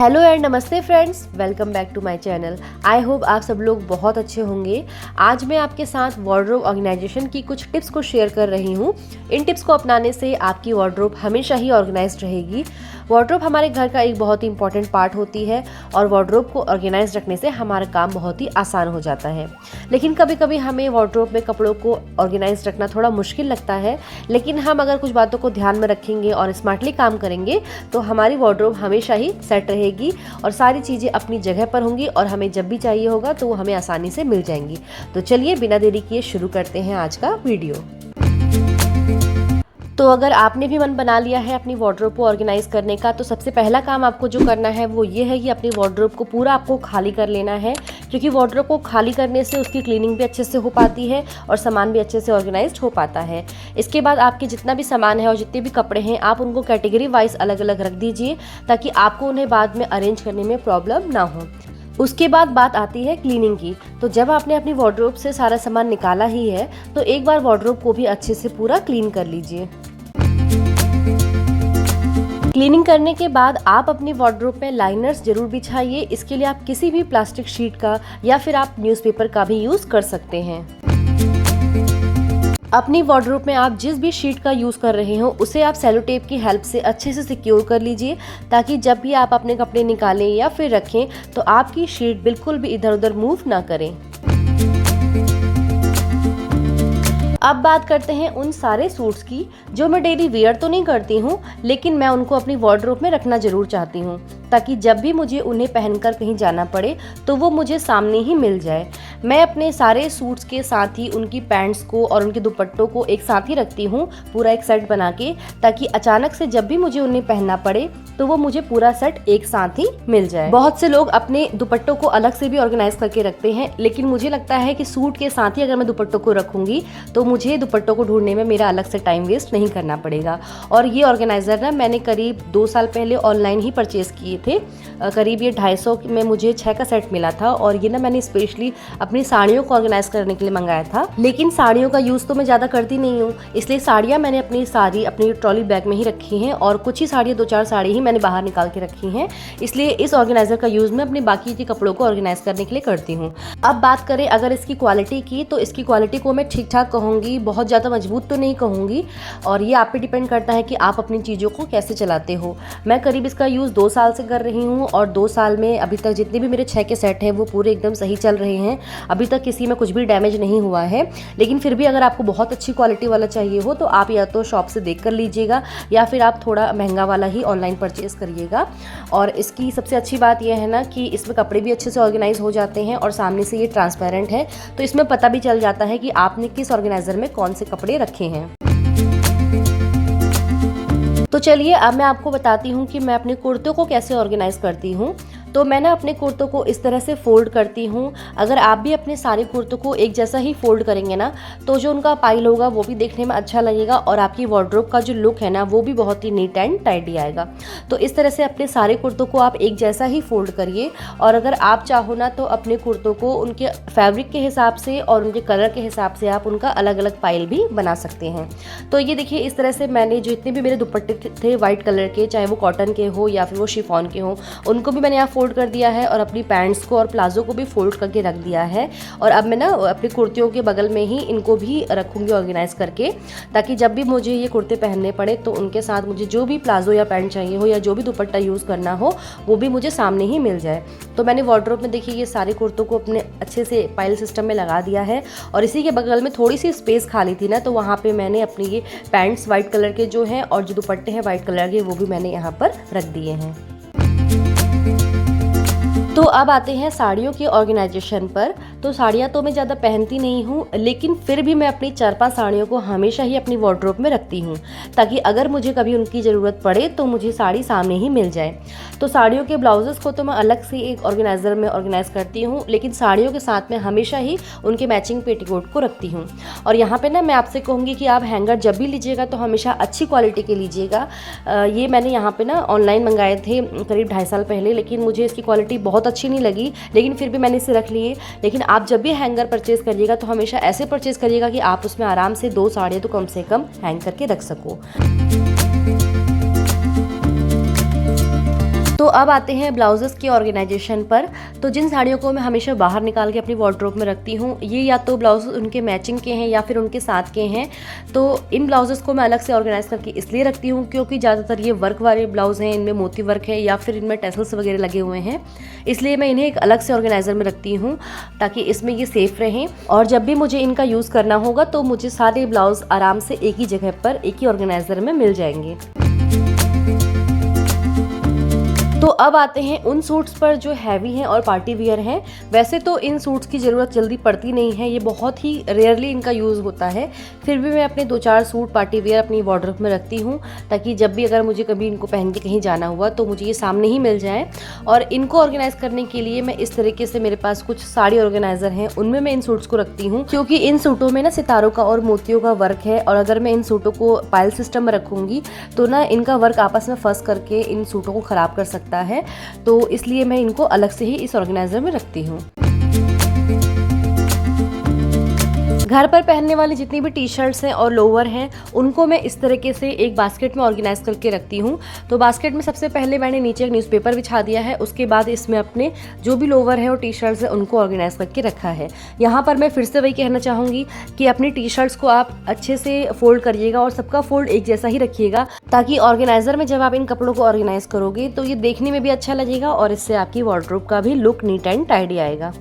Hello and नमस्ते friends, welcome back to my channel. I hope आप सब लोग बहुत अच्छे होंगे। आज मैं आपके साथ वार्डरोब ऑर्गेनाइजेशन की कुछ टिप्स को शेयर कर रही हूँ। इन टिप्स को अपनाने से आपकी वार्डरोब हमेशा ही ऑर्गेनाइज्ड रहेगी। वार्डरोब हमारे घर का एक बहुत ही इंपॉर्टेंट पार्ट होती है और वार्डरोब को ऑर्गेनाइज रखने से हमारा काम बहुत ही आसान हो जाता है। लेकिन कभी कभी हमें वार्डरोब में कपड़ों को ऑर्गेनाइज रखना थोड़ा मुश्किल लगता है, लेकिन हम अगर कुछ बातों को ध्यान में रखेंगे और स्मार्टली काम करेंगे तो हमारी वार्डरोब हमेशा ही सेट रहेगी और सारी चीज़ें अपनी जगह पर होंगी और हमें जब भी चाहिए होगा तो वो हमें आसानी से मिल जाएंगी। तो चलिए बिना देरी किए शुरू करते हैं आज का वीडियो। तो अगर आपने भी मन बना लिया है अपनी वार्डरोब को ऑर्गेनाइज करने का, तो सबसे पहला काम आपको जो करना है वो ये है कि अपनी वार्डरोब को पूरा आपको खाली कर लेना है, क्योंकि वार्डरोब को खाली करने से उसकी क्लीनिंग भी अच्छे से हो पाती है और सामान भी अच्छे से ऑर्गेनाइज्ड हो पाता है। इसके बाद आपके जितना भी सामान है और जितने भी कपड़े हैं आप उनको कैटेगरी वाइज अलग अलग रख दीजिए, ताकि आपको उन्हें बाद में अरेंज करने में प्रॉब्लम ना हो। उसके बाद बात आती है क्लीनिंग की। तो जब आपने अपनी वार्डरोब से सारा सामान निकाला ही है तो एक बार वार्डरोब को भी अच्छे से पूरा क्लीन कर लीजिए। क्लीनिंग करने के बाद आप अपनी वार्डरोब में लाइनर्स जरूर बिछाइए। इसके लिए आप किसी भी प्लास्टिक शीट का या फिर आप न्यूज़पेपर का भी यूज़ कर सकते हैं। अपनी वार्डरोब में आप जिस भी शीट का यूज़ कर रहे हो उसे आप सेलो टेप की हेल्प से अच्छे से सिक्योर कर लीजिए, ताकि जब भी आप अपने कपड़े निकालें या फिर रखें तो आपकी शीट बिल्कुल भी इधर उधर मूव ना करें। अब बात करते हैं उन सारे सूट्स की जो मैं डेली वेयर तो नहीं करती हूँ, लेकिन मैं उनको अपनी वार्डरोब में रखना जरूर चाहती हूँ, ताकि जब भी मुझे उन्हें पहनकर कहीं जाना पड़े तो वो मुझे सामने ही मिल जाए। मैं अपने सारे सूट्स के साथ ही उनकी पैंट्स को और उनके दुपट्टों को एक साथ ही रखती हूँ, पूरा एक सेट बना के, ताकि अचानक से जब भी मुझे उन्हें पहनना पड़े तो वो मुझे पूरा सेट एक साथ ही मिल जाए। बहुत से लोग अपने दुपट्टों को अलग से भी ऑर्गेनाइज करके रखते हैं, लेकिन मुझे लगता है कि सूट के साथ ही अगर मैं दुपट्टों को रखूंगी तो मुझे दुपट्टों को ढूंढने में मेरा अलग से टाइम वेस्ट नहीं करना पड़ेगा। और ये ऑर्गेनाइजर ना मैंने करीब 2 साल पहले ऑनलाइन ही परचेज किए थे। करीब ये 250 में मुझे 6 का सेट मिला था और ये ना मैंने स्पेशली अपनी साड़ियों को ऑर्गेनाइज करने के लिए मंगाया था। लेकिन साड़ियों का यूज़ तो मैं ज़्यादा करती नहीं हूँ, इसलिए साड़ियाँ मैंने अपनी ट्रॉली बैग में ही रखी हैं और कुछ ही साड़ियाँ 2-4 साड़ी ही मैंने बाहर निकाल के रखी हैं। इसलिए इस ऑर्गेनाइजर का यूज़ मैं अपने बाकी के कपड़ों को ऑर्गेनाइज करने के लिए करती हूँ। अब बात करें अगर इसकी क्वालिटी की, तो इसकी क्वालिटी को मैं ठीक ठाक कहूँगी, बहुत ज़्यादा मजबूत तो नहीं कहूँगी, और ये आप पे डिपेंड करता है कि आप अपनी चीज़ों को कैसे चलाते हो। मैं करीब इसका यूज़ 2 साल से कर रही हूँ और 2 साल में अभी तक जितने भी मेरे 6 के सेट हैं वो पूरे एकदम सही चल रहे हैं। अभी तक किसी में कुछ भी डैमेज नहीं हुआ है। लेकिन फिर भी अगर आपको बहुत अच्छी क्वालिटी वाला चाहिए हो तो आप या तो शॉप से देख कर लीजिएगा या फिर आप थोड़ा महंगा वाला ही ऑनलाइन परचेज करिएगा। और इसकी सबसे अच्छी बात यह है ना कि इसमें कपड़े भी अच्छे से ऑर्गेनाइज हो जाते हैं और सामने से ये ट्रांसपेरेंट है, तो इसमें पता भी चल जाता है कि आपने किस ऑर्गेनाइजर में कौन से कपड़े रखे हैं। तो चलिए अब मैं आपको बताती हूँ कि मैं अपने कुर्तों को कैसे ऑर्गेनाइज करती हूँ। तो मैं ना अपने कुर्तों को इस तरह से फोल्ड करती हूँ। अगर आप भी अपने सारे कुर्तों को एक जैसा ही फोल्ड करेंगे ना तो जो उनका पाइल होगा वो भी देखने में अच्छा लगेगा और आपकी वार्डरोब का जो लुक है ना वो भी बहुत ही नीट एंड टाइडी आएगा। तो इस तरह से अपने सारे कुर्तों को आप एक जैसा ही फोल्ड करिए। और अगर आप चाहो ना तो अपने कुर्तों को उनके फैब्रिक के हिसाब से और उनके कलर के हिसाब से आप उनका अलग अलग पाइल भी बना सकते हैं। तो ये देखिए इस तरह से मैंने जो इतने भी मेरे दुपट्टे थे वाइट कलर के, चाहे वो कॉटन के हो या फिर वो शिफॉन के हो, उनको भी मैंने यहाँ फोल्ड कर दिया है और अपनी पैंट्स को और प्लाजो को भी फोल्ड करके रख दिया है। और अब मैं ना अपनी कुर्तियों के बगल में ही इनको भी रखूंगी ऑर्गेनाइज करके, ताकि जब भी मुझे ये कुर्ते पहनने पड़े तो उनके साथ मुझे जो भी प्लाजो या पैंट चाहिए हो या जो भी दुपट्टा यूज़ करना हो वो भी मुझे सामने ही मिल जाए। तो मैंने वार्डरोब में देखिए ये सारे कुर्तों को अपने अच्छे से पाइल सिस्टम में लगा दिया है और इसी के बगल में थोड़ी सी स्पेस खाली थी ना, तो वहाँ पर मैंने अपनी ये पैंट्स वाइट कलर के जो हैं और जो दुपट्टे हैं वाइट कलर के वो भी मैंने यहाँ पर रख दिए हैं। तो अब आते हैं साड़ियों के ऑर्गेनाइजेशन पर। तो साड़ियाँ तो मैं ज़्यादा पहनती नहीं हूँ, लेकिन फिर भी मैं अपनी 4-5 साड़ियों को हमेशा ही अपनी वार्डरोब में रखती हूँ, ताकि अगर मुझे कभी उनकी ज़रूरत पड़े तो मुझे साड़ी सामने ही मिल जाए। तो साड़ियों के ब्लाउजेस को तो मैं अलग से एक ऑर्गेनाइज़र में ऑर्गेनाइज करती हूँ, लेकिन साड़ियों के साथ में हमेशा ही उनके मैचिंग पेटीकोट को रखती हूँ। और यहाँ पर ना मैं आपसे कहूँगी कि आप हैंगर जब भी लीजिएगा तो हमेशा अच्छी क्वालिटी के लीजिएगा। ये मैंने यहाँ पर ना ऑनलाइन मंगाए थे करीब 2.5 साल पहले, लेकिन मुझे इसकी क्वालिटी बहुत अच्छी नहीं लगी, लेकिन फिर भी मैंने इसे रख लिए। लेकिन आप जब भी हैंगर परचेज करिएगा तो हमेशा ऐसे परचेज करिएगा कि आप उसमें आराम से 2 साड़ियाँ तो कम से कम हैंग करके रख सको। तो अब आते हैं ब्लाउजेस के ऑर्गेनाइजेशन पर। तो जिन साड़ियों को मैं हमेशा बाहर निकाल के अपनी वार्डरोब में रखती हूँ, ये या तो ब्लाउज उनके मैचिंग के हैं या फिर उनके साथ के हैं। तो इन ब्लाउजेस को मैं अलग से ऑर्गेनाइज करके इसलिए रखती हूँ क्योंकि ज़्यादातर ये वर्क वाले ब्लाउज हैं, इनमें मोती वर्क है या फिर इनमें टेसल्स वगैरह लगे हुए हैं, इसलिए मैं इन्हें एक अलग से ऑर्गेनाइज़र में रखती हूँ ताकि इसमें ये सेफ़ रहें। और जब भी मुझे इनका यूज़ करना होगा तो मुझे सारे ब्लाउज आराम से एक ही जगह पर एक ही ऑर्गेनाइज़र में मिल जाएंगे। तो अब आते हैं उन सूट्स पर जो हैवी हैं और पार्टी वियर हैं। वैसे तो इन सूट्स की ज़रूरत जल्दी पड़ती नहीं है, ये बहुत ही रेयरली इनका यूज़ होता है, फिर भी मैं अपने 2-4 सूट पार्टी वियर अपनी वार्डरोब में रखती हूँ ताकि जब भी अगर मुझे कभी इनको पहन के कहीं जाना हुआ तो मुझे ये सामने ही मिल जाए। और इनको ऑर्गेनाइज़ करने के लिए मैं इस तरीके से, मेरे पास कुछ साड़ी ऑर्गेनाइज़र हैं, उनमें मैं इन सूट्स को रखती हूँ क्योंकि इन सूटों में ना सितारों का और मोतियों का वर्क है, और अगर मैं इन सूटों को पायल सिस्टम में रखूँगी तो ना इनका वर्क आपस में फंस करके इन सूटों को ख़राब कर सकता है। तो इसलिए मैं इनको अलग से ही इस ऑर्गेनाइजर में रखती हूँ। घर पर पहनने वाली जितनी भी टी शर्ट्स हैं और लोअर हैं, उनको मैं इस तरीके से एक बास्केट में ऑर्गेनाइज करके रखती हूँ। तो बास्केट में सबसे पहले मैंने नीचे एक न्यूज़पेपर बिछा दिया है, उसके बाद इसमें अपने जो भी लोअर है और टी शर्ट्स हैं उनको ऑर्गेनाइज करके रखा है। यहाँ पर मैं फिर से वही कहना चाहूँगी कि अपनी टी शर्ट्स को आप अच्छे से फोल्ड करिएगा और सबका फोल्ड एक जैसा ही रखिएगा ताकि ऑर्गेनाइजर में जब आप इन कपड़ों को ऑर्गेनाइज करोगे तो ये देखने में भी अच्छा लगेगा और इससे आपकी वार्डरोब का भी लुक नीट एंड टाइडी आएगा।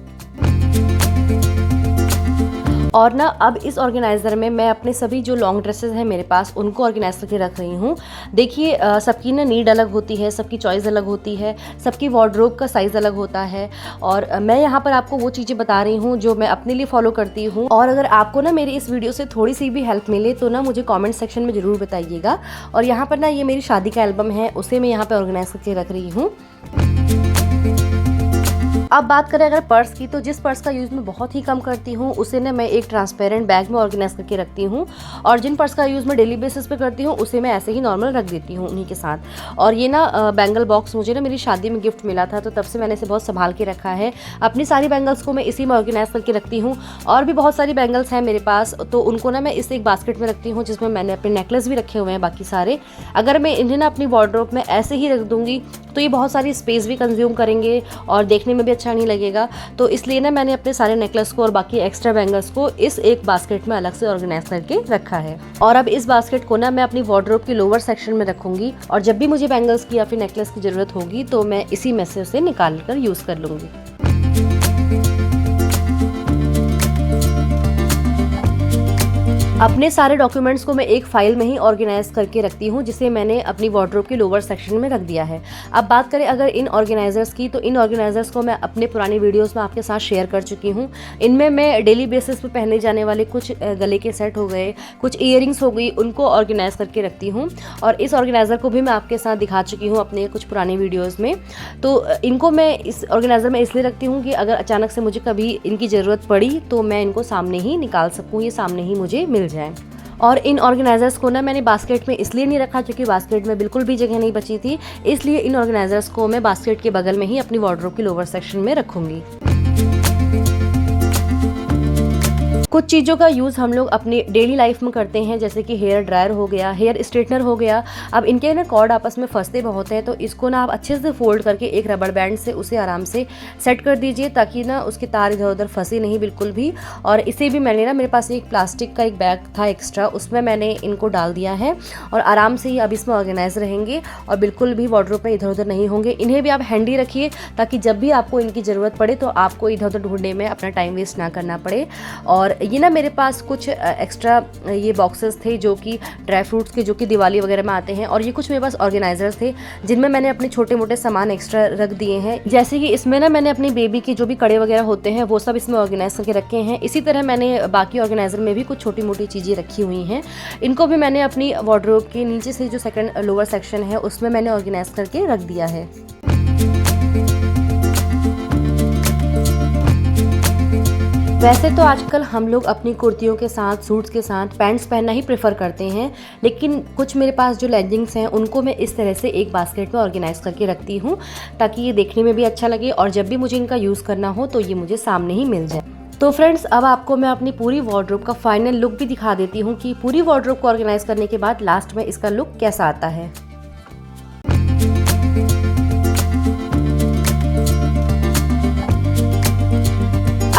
और ना अब इस ऑर्गेनाइज़र में मैं अपने सभी जो लॉन्ग ड्रेसेस हैं मेरे पास उनको ऑर्गेनाइज करके रख रही हूँ। देखिए सबकी ना नीड अलग होती है, सबकी चॉइस अलग होती है, सबकी वार्डरोब का साइज़ अलग होता है, और मैं यहाँ पर आपको वो चीज़ें बता रही हूँ जो मैं अपने लिए फॉलो करती हूँ। और अगर आपको ना मेरी इस वीडियो से थोड़ी सी भी हेल्प मिले तो ना मुझे कॉमेंट सेक्शन में ज़रूर बताइएगा। और यहाँ पर ना ये मेरी शादी का एल्बम है, उसे मैं यहाँ पर ऑर्गेनाइज करके रख रही हूँ। अब बात करें अगर पर्स की, तो जिस पर्स का यूज़ मैं बहुत ही कम करती हूँ उसे ना मैं एक ट्रांसपेरेंट बैग में ऑर्गेनाइज करके रखती हूँ, और जिन पर्स का यूज़ मैं डेली बेसिस पे करती हूँ उसे मैं ऐसे ही नॉर्मल रख देती हूँ उन्हीं के साथ। और ये ना बैंगल बॉक्स मुझे ना मेरी शादी में गिफ्ट मिला था, तो तब से मैंने इसे बहुत संभाल के रखा है। अपनी सारी बैंगल्स को मैं इसी में ऑर्गेनाइज करके रखती हूँ, और भी बहुत सारी बैंगल्स हैं मेरे पास, तो उनको ना मैं इस एक बास्केट में रखती हूँ जिसमें मैंने अपने नेकलेस भी रखे हुए हैं बाकी सारे। अगर मैं इन्हें ना अपनी वार्डरोब में ऐसे ही रख दूँगी तो ये बहुत सारी स्पेस भी कंज्यूम करेंगे और देखने में भी अच्छा नहीं लगेगा। तो इसलिए ना मैंने अपने सारे नेकलेस को और बाकी एक्स्ट्रा बैंगल्स को इस एक बास्केट में अलग से ऑर्गेनाइज करके रखा है। और अब इस बास्केट को ना मैं अपनी वार्डरोब की लोअर सेक्शन में रखूंगी, और जब भी मुझे बैंगल्स की या फिर नेकलेस की जरूरत होगी तो मैं इसी में से उसे निकाल कर यूज कर लूंगी। अपने सारे डॉक्यूमेंट्स को मैं एक फाइल में ही ऑर्गेनाइज करके रखती हूँ जिसे मैंने अपनी वार्डरोब के लोअर सेक्शन में रख दिया है। अब बात करें अगर इन ऑर्गेनाइजर्स की, तो इन ऑर्गेनाइजर्स को मैं अपने पुरानी वीडियोस में आपके साथ शेयर कर चुकी हूँ। इनमें मैं डेली बेसिस पे पहने जाने वाले कुछ गले के सेट हो गए, कुछ ईयरिंग्स हो गई, उनको ऑर्गेनाइज करके रखती हूँ। और इस ऑर्गेनाइज़र को भी मैं आपके साथ दिखा चुकी हूँ अपने कुछ पुरानी वीडियोज़ में। तो इनको मैं इस ऑर्गेनाइज़र में इसलिए रखती हूँ कि अगर अचानक से मुझे कभी इनकी ज़रूरत पड़ी तो मैं इनको सामने ही निकाल सकूँ, ये सामने ही मुझे मिल जाए। और इन ऑर्गेनाइजर्स को ना मैंने बास्केट में इसलिए नहीं रखा क्योंकि बास्केट में बिल्कुल भी जगह नहीं बची थी, इसलिए इन ऑर्गेनाइजर्स को मैं बास्केट के बगल में ही अपनी वार्डरोब की लोअर सेक्शन में रखूंगी। कुछ चीज़ों का यूज़ हम लोग अपनी डेली लाइफ में करते हैं, जैसे कि हेयर ड्रायर हो गया, हेयर स्ट्रेटनर हो गया। अब इनके ना कॉर्ड आपस में फंसते बहुत हैं, तो इसको ना आप अच्छे से फोल्ड करके एक रबड़ बैंड से उसे आराम से सेट कर दीजिए ताकि ना उसके तार इधर उधर फंसे नहीं बिल्कुल भी। और इसे भी मैंने ना, मेरे पास एक प्लास्टिक का एक बैग था एक्स्ट्रा, उसमें मैंने इनको डाल दिया है और आराम से ही अब इसमें ऑर्गेनाइज रहेंगे और बिल्कुल भी वार्डरोब में इधर उधर नहीं होंगे। इन्हें भी आप हैंडी रखिए ताकि जब भी आपको इनकी ज़रूरत पड़े तो आपको इधर उधर ढूंढने में अपना टाइम वेस्ट ना करना पड़े। और ये ना मेरे पास कुछ एक्स्ट्रा ये बॉक्सेस थे जो कि ड्राई फ्रूट्स के, जो कि दिवाली वगैरह में आते हैं, और ये कुछ मेरे पास ऑर्गेनाइजर्स थे जिनमें मैंने अपने छोटे मोटे सामान एक्स्ट्रा रख दिए हैं। जैसे कि इसमें ना मैंने अपनी बेबी के जो भी कड़े वगैरह होते हैं वो सब इसमें ऑर्गेनाइज करके रखे हैं। इसी तरह मैंने बाकी ऑर्गेनाइजर में भी कुछ छोटी मोटी चीज़ें रखी हुई हैं, इनको भी मैंने अपनी वार्डरोब के नीचे से जो सेकंड लोअर सेक्शन है उसमें मैंने ऑर्गेनाइज करके रख दिया है। वैसे तो आजकल हम लोग अपनी कुर्तियों के साथ, सूट्स के साथ पैंट्स पहनना ही प्रेफर करते हैं, लेकिन कुछ मेरे पास जो लेगिंग्स हैं उनको मैं इस तरह से एक बास्केट में ऑर्गेनाइज करके रखती हूँ ताकि ये देखने में भी अच्छा लगे और जब भी मुझे इनका यूज़ करना हो तो ये मुझे सामने ही मिल जाए। तो फ्रेंड्स, अब आपको मैं अपनी पूरी वार्डरोब का फाइनल लुक भी दिखा देती हूँ कि पूरी वार्डरोब को ऑर्गेनाइज करने के बाद लास्ट में इसका लुक कैसा आता है।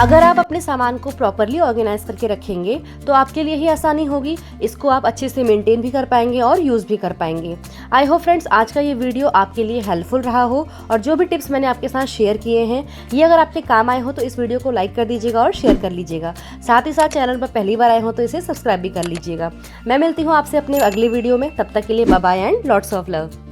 अगर आप अपने सामान को प्रॉपरली ऑर्गेनाइज करके रखेंगे तो आपके लिए ही आसानी होगी, इसको आप अच्छे से मेंटेन भी कर पाएंगे और यूज़ भी कर पाएंगे। आई होप फ्रेंड्स आज का ये वीडियो आपके लिए हेल्पफुल रहा हो और जो भी टिप्स मैंने आपके साथ शेयर किए हैं ये अगर आपके काम आए हो तो इस वीडियो को लाइक कर दीजिएगा और शेयर कर लीजिएगा। साथ ही साथ चैनल पर पहली बार आए हो तो इसे सब्सक्राइब भी कर लीजिएगा। मैं मिलती हूँ आपसे अपने अगले वीडियो में, तब तक के लिए bye bye and lots of love.